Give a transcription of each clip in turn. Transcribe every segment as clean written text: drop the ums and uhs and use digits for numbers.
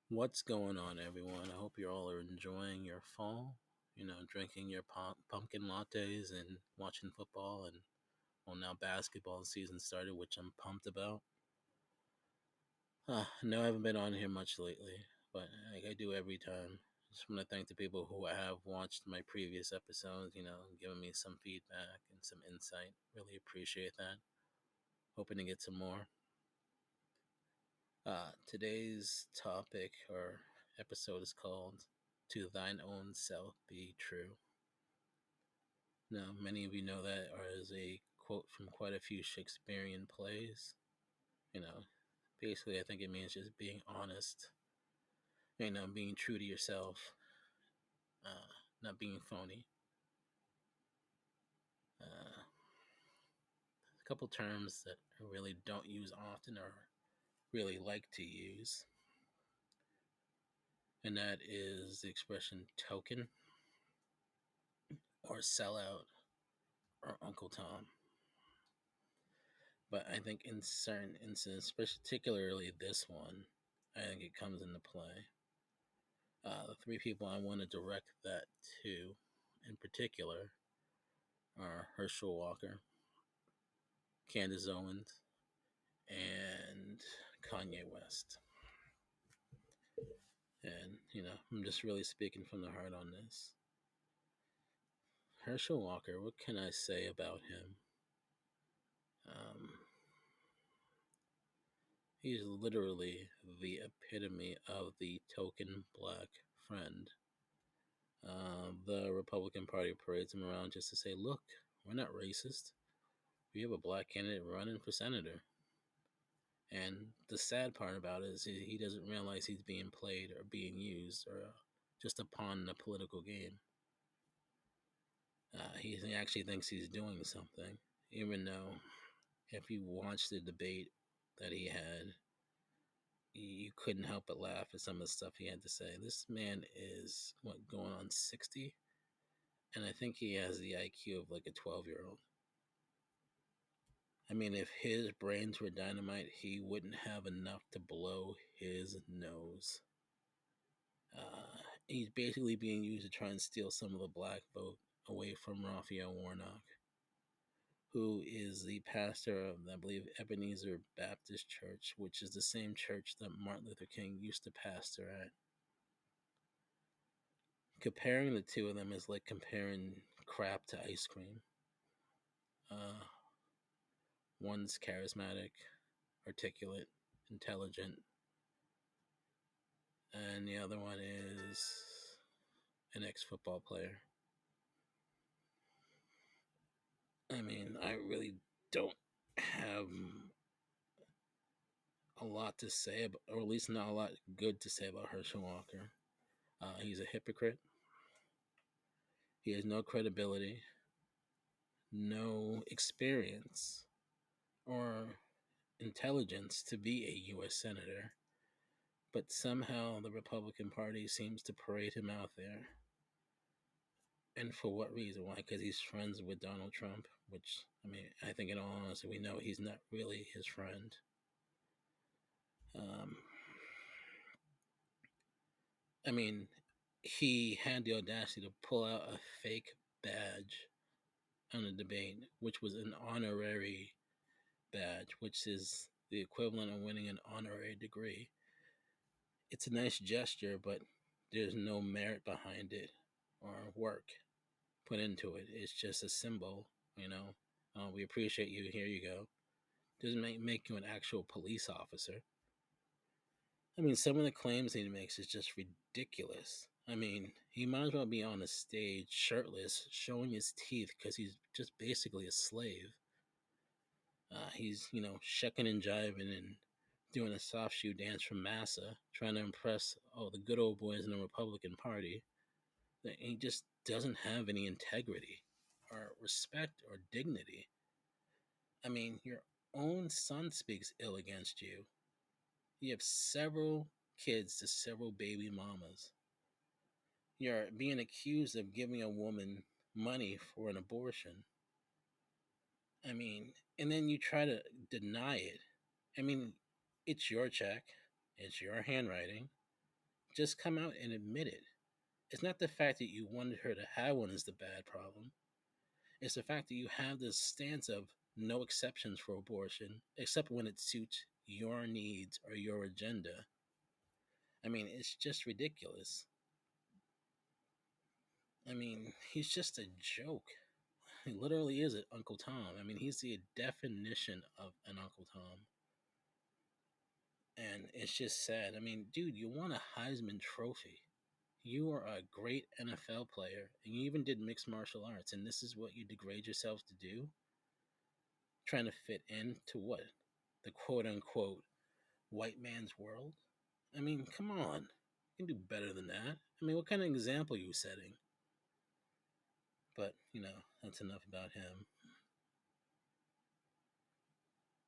What's going on, everyone? I hope you all are enjoying your fall. Drinking your pumpkin lattes and watching football. And now basketball season started, which I'm pumped about. No, I haven't been on here much lately, but like I do every time. Just want to thank the people who have watched my previous episodes, giving me some feedback and some insight. Really appreciate that. Hoping to get some more. Today's topic or episode is called To Thine Own Self Be True. Now, many of you know that as a quote from quite a few Shakespearean plays. You know, Basically, I think it means just being honest, being true to yourself, uh, not being phony. A couple terms that I really don't use often or really like to use, and that is the expression token or sellout or Uncle Tom. But I think in certain instances, particularly this one, I think it comes into play. The three people I want to direct that to, in particular, are Herschel Walker, Candace Owens, and Kanye West. And, I'm just really speaking from the heart on this. Herschel Walker, what can I say about him? Um, he's literally the epitome of the token black friend. The Republican Party parades him around just to say, look, we're not racist. We have a black candidate running for senator. And the sad part about it is he doesn't realize he's being played or being used or just a pawn in a political game. He actually thinks he's doing something, even though if you watch the debate that he had, you couldn't help but laugh at some of the stuff he had to say. This man is, going on 60? And I think he has the IQ of like a 12-year-old. I mean, if his brains were dynamite, he wouldn't have enough to blow his nose. He's basically being used to try and steal some of the black vote away from Raphael Warnock, who is the pastor of, I believe, Ebenezer Baptist Church, which is the same church that Martin Luther King used to pastor at. Comparing the two of them is like comparing crap to ice cream. One's charismatic, articulate, intelligent, and the other one is an ex-football player. I mean, I really don't have a lot to say about, or at least not a lot good to say about Herschel Walker. He's a hypocrite. He has no credibility, no experience, or intelligence to be a U.S. Senator. But somehow the Republican Party seems to parade him out there. And for what reason? Why? Because he's friends with Donald Trump, which, I mean, I think in all honesty, we know he's not really his friend. Um, I mean, he had the audacity to pull out a fake badge on a debate, which was an honorary badge, which is the equivalent of winning an honorary degree. It's a nice gesture, but there's no merit behind it or work put into it. It's just a symbol, we appreciate you. Here you go. Doesn't make you an actual police officer. I mean, some of the claims he makes is just ridiculous. I mean, he might as well be on a stage shirtless, showing his teeth because he's just basically a slave. He's, shucking and jiving and doing a soft shoe dance from Massa, trying to impress the good old boys in the Republican Party. He just doesn't have any integrity or respect or dignity. I mean, your own son speaks ill against you. You have several kids to several baby mamas. You're being accused of giving a woman money for an abortion. I mean, and then you try to deny it. I mean, it's your check, it's your handwriting. Just come out and admit it. It's not the fact that you wanted her to have one is the bad problem. It's the fact that you have this stance of no exceptions for abortion, except when it suits your needs or your agenda. I mean, it's just ridiculous. I mean, he's just a joke. He literally is an Uncle Tom. I mean, he's the definition of an Uncle Tom. And it's just sad. I mean, dude, you won a Heisman Trophy. You are a great NFL player, and you even did mixed martial arts, and this is what you degrade yourself to do? Trying to fit into what? The quote unquote white man's world? I mean, come on. You can do better than that. I mean, what kind of example are you setting? But, that's enough about him.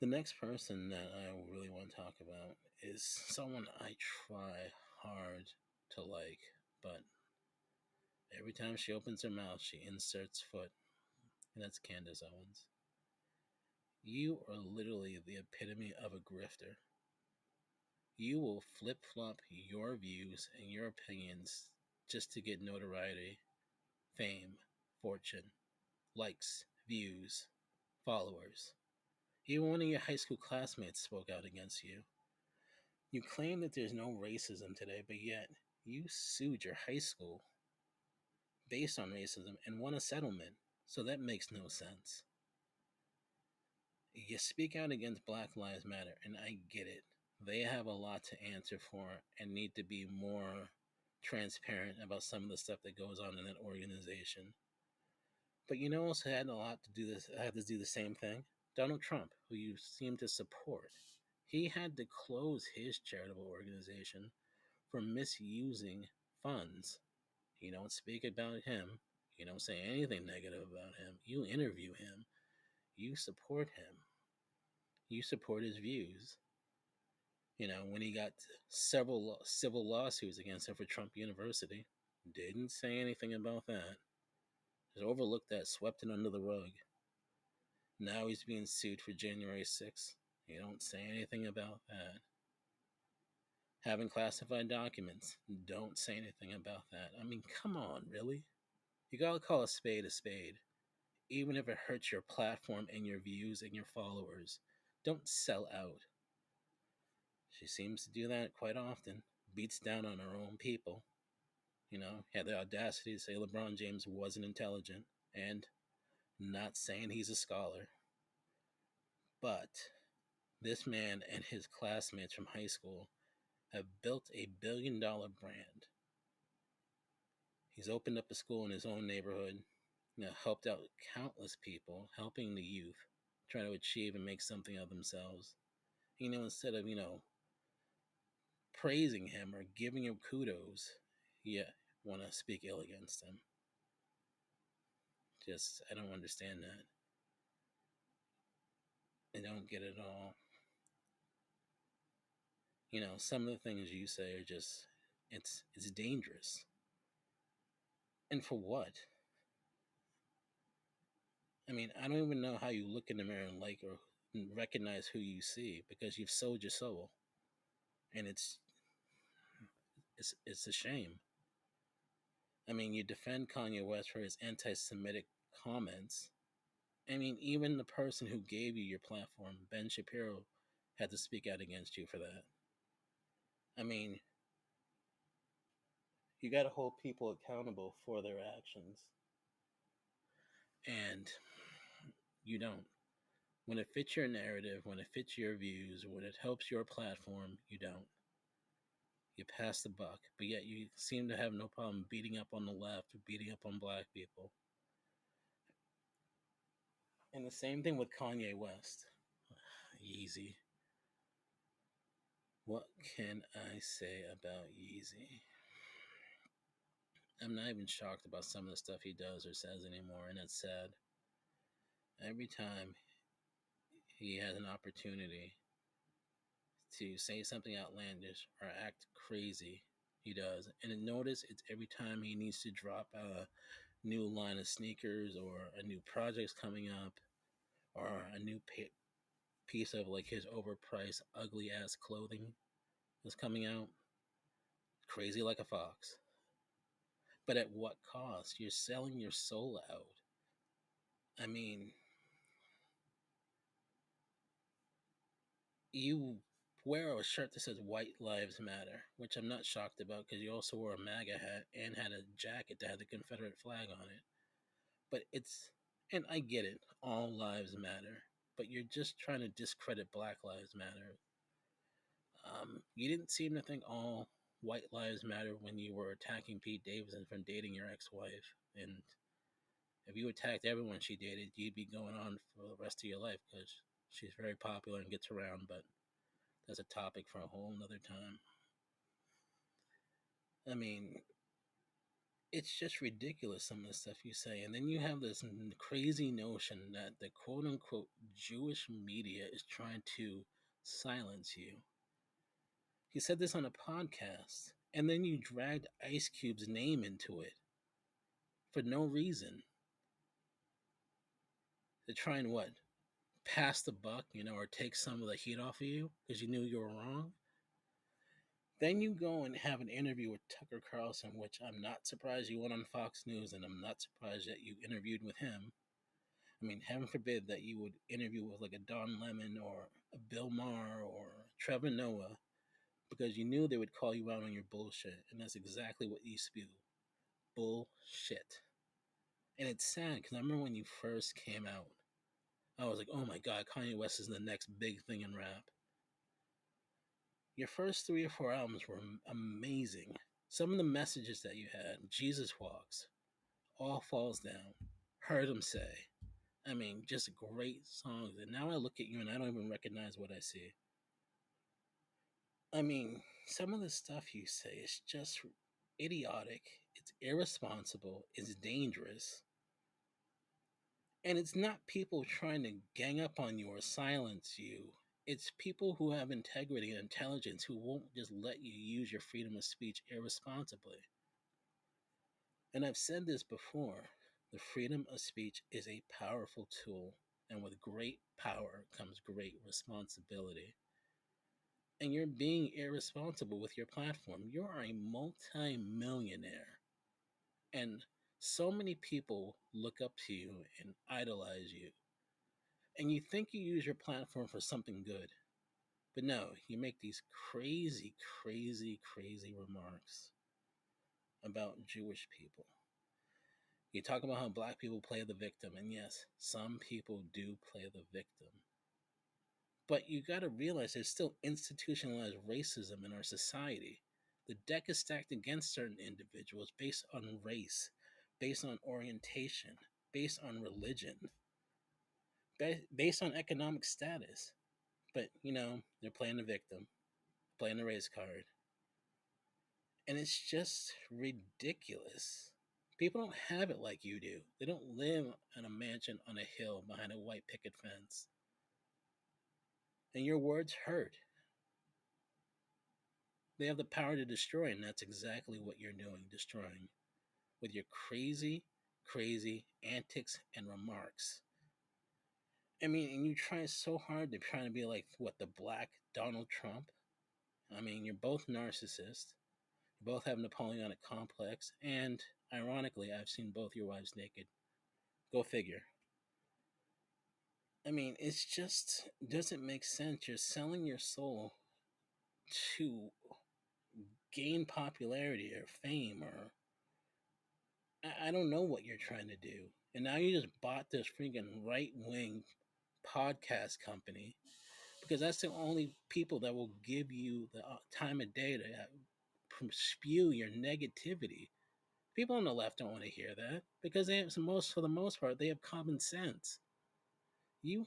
The next person that I really want to talk about is someone I try hard to like, but every time she opens her mouth, she inserts foot, and that's Candace Owens. You are literally the epitome of a grifter. You will flip flop your views and your opinions just to get notoriety, fame, fortune, likes, views, followers. Even one of your high school classmates spoke out against you. You claim that there's no racism today, but yet you sued your high school based on racism and won a settlement. So that makes no sense. You speak out against Black Lives Matter, and I get it. They have a lot to answer for and need to be more transparent about some of the stuff that goes on in that organization. But you know also had a lot to do this had to do the same thing? Donald Trump, who you seem to support. He had to close his charitable organization for misusing funds. You don't speak about him. You don't say anything negative about him. You interview him. You support him. You support his views. When he got several civil lawsuits against him for Trump University, didn't say anything about that. Just overlooked that, swept it under the rug. Now he's being sued for January 6th. You don't say anything about that. Having classified documents, don't say anything about that. I mean, come on, really? You gotta call a spade, even if it hurts your platform and your views and your followers. Don't sell out. She seems to do that quite often, beats down on her own people. Had the audacity to say LeBron James wasn't intelligent, and not saying he's a scholar. But this man and his classmates from high school have built a $1 billion brand. He's opened up a school in his own neighborhood, helped out countless people, helping the youth try to achieve and make something of themselves. Instead of, praising him or giving him kudos, you want to speak ill against him. I don't understand that. I don't get it at all. Some of the things you say are just, it's dangerous. And for what? I mean, I don't even know how you look in the mirror and like or recognize who you see, because you've sold your soul. And it's a shame. I mean, you defend Kanye West for his anti-Semitic comments. I mean, even the person who gave you your platform, Ben Shapiro, had to speak out against you for that. I mean, you got to hold people accountable for their actions. And you don't. When it fits your narrative, when it fits your views, when it helps your platform, you don't. You pass the buck, but yet you seem to have no problem beating up on the left, beating up on black people. And the same thing with Kanye West. Yeezy. What can I say about Yeezy? I'm not even shocked about some of the stuff he does or says anymore, and it's sad. Every time he has an opportunity to say something outlandish or act crazy, he does. And notice it's every time he needs to drop a new line of sneakers or a new project's coming up or a new piece of like his overpriced ugly ass clothing is coming out. crazy like a fox. But at what cost? You're selling your soul out. I mean, you wear a shirt that says White Lives Matter, which I'm not shocked about because you also wore a MAGA hat and had a jacket that had the Confederate flag on it. But and I get it, all lives matter, but you're just trying to discredit Black Lives Matter. You didn't seem to think all white lives matter when you were attacking Pete Davidson from dating your ex-wife. And if you attacked everyone she dated, you'd be going on for the rest of your life because she's very popular and gets around. But that's a topic for a whole nother time. I mean, it's just ridiculous some of the stuff you say. And then you have this crazy notion that the quote unquote Jewish media is trying to silence you. He said this on a podcast, and then you dragged Ice Cube's name into it for no reason. To try and what? Pass the buck, or take some of the heat off of you because you knew you were wrong. Then you go and have an interview with Tucker Carlson, which I'm not surprised you went on Fox News, and I'm not surprised that you interviewed with him. I mean, heaven forbid that you would interview with like a Don Lemon or a Bill Maher or Trevor Noah because you knew they would call you out on your bullshit, and that's exactly what you spew. Bullshit. And it's sad because I remember when you first came out, I was like, oh my god, Kanye West is the next big thing in rap. Your first 3 or 4 albums were amazing. Some of the messages that you had, Jesus Walks, All Falls Down, Heard Him Say. I mean, just great songs. And now I look at you and I don't even recognize what I see. I mean, some of the stuff you say is just idiotic. It's irresponsible. It's dangerous. And it's not people trying to gang up on you or silence you. It's people who have integrity and intelligence who won't just let you use your freedom of speech irresponsibly. And I've said this before, the freedom of speech is a powerful tool, and with great power comes great responsibility. And you're being irresponsible with your platform. You are a multi-millionaire. And so many people look up to you and idolize you. And you think you use your platform for something good. But no, you make these crazy, crazy, crazy remarks about Jewish people. You talk about how black people play the victim, and yes, some people do play the victim. But you got to realize there's still institutionalized racism in our society. The deck is stacked against certain individuals based on race, based on orientation, based on religion, based on economic status. But, they're playing the victim, playing the race card. And it's just ridiculous. People don't have it like you do. They don't live in a mansion on a hill behind a white picket fence. And your words hurt. They have the power to destroy, and that's exactly what you're doing, destroying. With your crazy, crazy antics and remarks. I mean, and you try so hard to try to be like, what, the black Donald Trump? I mean, you're both narcissists. You both have Napoleonic complex, and ironically, I've seen both your wives naked. Go figure. I mean, it's just doesn't make sense. You're selling your soul to gain popularity or fame, or I don't know what you're trying to do. And now you just bought this freaking right wing podcast company because that's the only people that will give you the time of day to spew your negativity. People on the left don't want to hear that because for the most part, they have common sense. You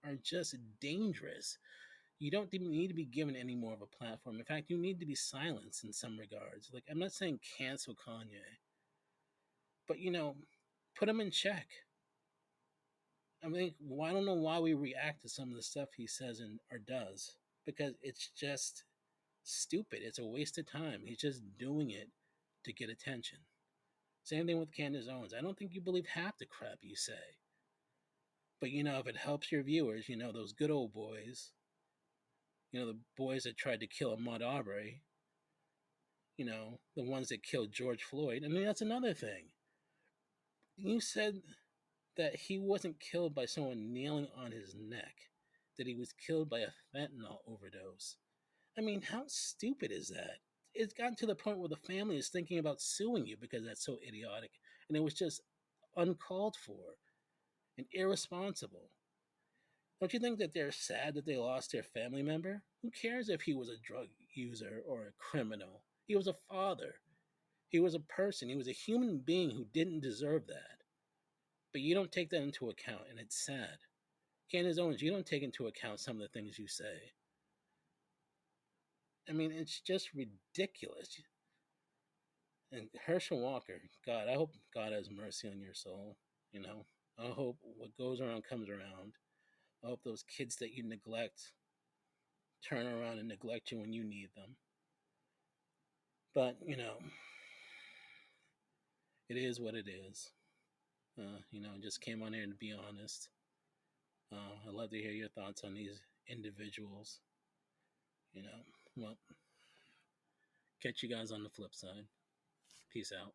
are just dangerous. You don't even need to be given any more of a platform. In fact, you need to be silenced in some regards. Like, I'm not saying cancel Kanye, but put him in check. I mean, I don't know why we react to some of the stuff he says or does because it's just stupid. It's a waste of time. He's just doing it to get attention. Same thing with Candace Owens. I don't think you believe half the crap you say. But if it helps your viewers, those good old boys, the boys that tried to kill Ahmaud Arbery, the ones that killed George Floyd. I mean, that's another thing. You said that he wasn't killed by someone kneeling on his neck, that he was killed by a fentanyl overdose. I mean, how stupid is that? It's gotten to the point where the family is thinking about suing you because that's so idiotic. And it was just uncalled for and irresponsible. Don't you think that they're sad that they lost their family member? Who cares if he was a drug user or a criminal? He was a father. He was a person. He was a human being who didn't deserve that. But you don't take that into account, and it's sad. Candace Owens, you don't take into account some of the things you say. I mean, it's just ridiculous. And Herschel Walker, God, I hope God has mercy on your soul. You know, I hope what goes around comes around. I hope those kids that you neglect turn around and neglect you when you need them. But, it is what it is. Just came on here to be honest. I'd love to hear your thoughts on these individuals. Well, catch you guys on the flip side. Peace out.